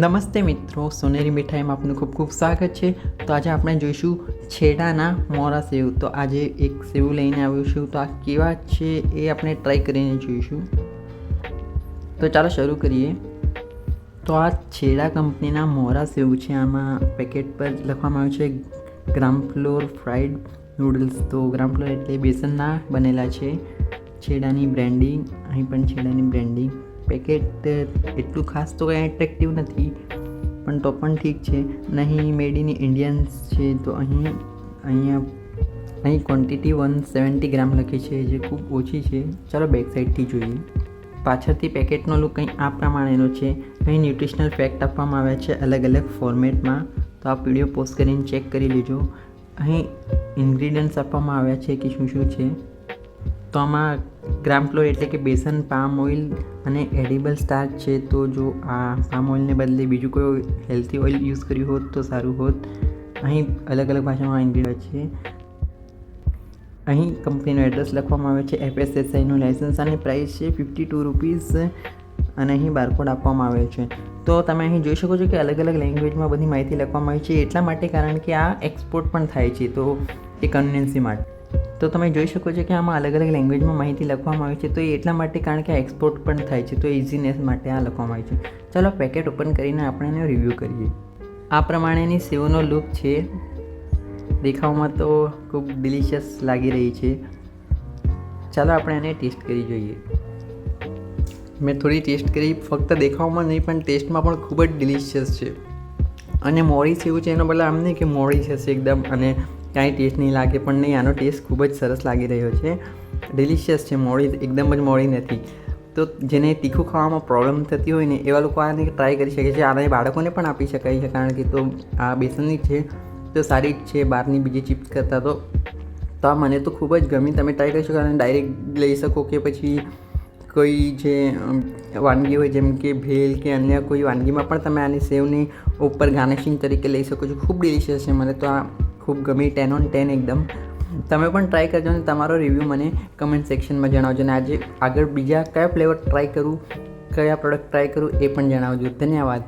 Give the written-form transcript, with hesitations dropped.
નમસ્તે મિત્રો, સોનેરી મીઠાઈમાં આપનું ખૂબ ખૂબ સ્વાગત છે. તો આજે આપણે જોઈશું છેડાના મોરા સેવ. તો આજે એક સેવ લઈને આવ્યું છું, તો આ કેવા છે એ આપણે ટ્રાય કરીને જોઈશું. તો ચાલો શરૂ કરીએ. તો આ છેડા કંપનીના મોરા સેવ છે. આમાં પેકેટ પર લખવામાં આવ્યું છે ગ્રામ ફ્લોર ફ્રાઈડ નૂડલ્સ. તો ગ્રામ ફ્લોર એટલે બેસનના બનેલા છે. છેડાની બ્રેન્ડિંગ, અહીં પણ છેડાની બ્રેન્ડિંગ. પેકેટ એટલું ખાસ તો કંઈ એટ્રેક્ટિવ નથી, પણ તો પણ ઠીક છે. નહીં મેડ ઇન ઇન્ડિયન્સ છે. તો અહીં ક્વોન્ટિટી 170 ગ્રામ લખી છે, જે ખૂબ ઓછી છે. ચાલો બેક સાઈડથી જોઈએ. પાછળથી પેકેટનો લુક કંઈ આ પ્રમાણેનો છે. અહીં ન્યુટ્રિશનલ ફેક્ટ આપવામાં આવ્યા છે અલગ અલગ ફોર્મેટમાં. તો આ વિડીયો પોસ્ટ કરીને ચેક કરી લેજો. અહીં ઇન્ગ્રીડિયન્ટ્સ આપવામાં આવ્યા છે કે શું શું છે. તો આમાં ગ્રામ ફ્લોર એટલે કે બેસન, પામ ઓઇલ અને એડિબલ સ્ટાર્ચ છે. તો જો આ પામ ઓઇલને બદલે બીજું કોઈ હેલ્થી ઓઇલ યુઝ કર્યું હોત તો સારું હોત. અહીં અલગ અલગ ભાષામાં ઇન્ગ્રીડિયન્ટ છે. અહીં કંપનીનો એડ્રેસ લખવામાં આવે છે, FSSAIનું લાઇસન્સ અને પ્રાઇસ છે 52 રૂપીસ અને અહીં બારકોડ આપવામાં આવે છે. તો તમે અહીં જોઈ શકો છો કે અલગ અલગ લેંગ્વેજમાં બધી માહિતી લખવામાં આવી છે. એટલા માટે કારણ કે આ એક્સપોર્ટ પણ થાય છે, તો એ કન્વિન્સી માટે. તો તમે જોઈ શકો છો કે આમાં અલગ અલગ લેંગ્વેજમાં માહિતી લખવામાં આવી છે. તો એ એટલા માટે કારણ કે એક્સપોર્ટ પણ થાય છે, તો ઇઝીનેસ માટે આ લખવામાં આવી છે. ચાલો પેકેટ ઓપન કરીને આપણે એનો રિવ્યૂ કરીએ. આ પ્રમાણેની સેવનો લુક છે. દેખાવમાં તો ખૂબ ડિલિશિયસ લાગી રહી છે. ચાલો આપણે એને ટેસ્ટ કરી જોઈએ. મેં થોડી ટેસ્ટ કરી, ફક્ત દેખાવમાં નહીં પણ ટેસ્ટમાં પણ ખૂબ જ ડિલિશિયસ છે. અને મોળી સેવ છે એનો મતલબ આમ નહીં કે મોળી છે એકદમ અને કાંઈ ટેસ્ટ નહીં લાગે, પણ નહીં, આનો ટેસ્ટ ખૂબ જ સરસ લાગી રહ્યો છે. ડિલિશિયસ છે. મોળી એકદમ જ મોળી નથી. તો જેને તીખું ખાવામાં પ્રોબ્લેમ થતી હોય ને એવા લોકો આને ટ્રાય કરી શકે છે. આને બાળકોને પણ આપી શકાય છે, કારણ કે તો આ બેસનની છે તો સારી જ છે બહારની બીજી ચિપ્સ કરતાં. તો આ મને તો ખૂબ જ ગમી. તમે ટ્રાય કરી શકો અને ડાયરેક્ટ લઈ શકો કે પછી કોઈ જે વાનગી હોય જેમ કે ભેલ કે અન્ય કોઈ વાનગીમાં પણ તમે આની સેવની ઉપર ગાર્નિશિંગ તરીકે લઈ શકો છો. ખૂબ ડિલિશિયસ છે. મને તો આ ખૂબ ગમી. 10 on 10 એકદમ. તમે પણ ટ્રાય કરજો અને તમારો રિવ્યૂ મને કમેન્ટ સેક્શનમાં જણાવજો. અને આજે આગળ બીજા કયા ફ્લેવર ટ્રાય કરું, કયા પ્રોડક્ટ ટ્રાય કરું એ પણ જણાવજો. ધન્યવાદ.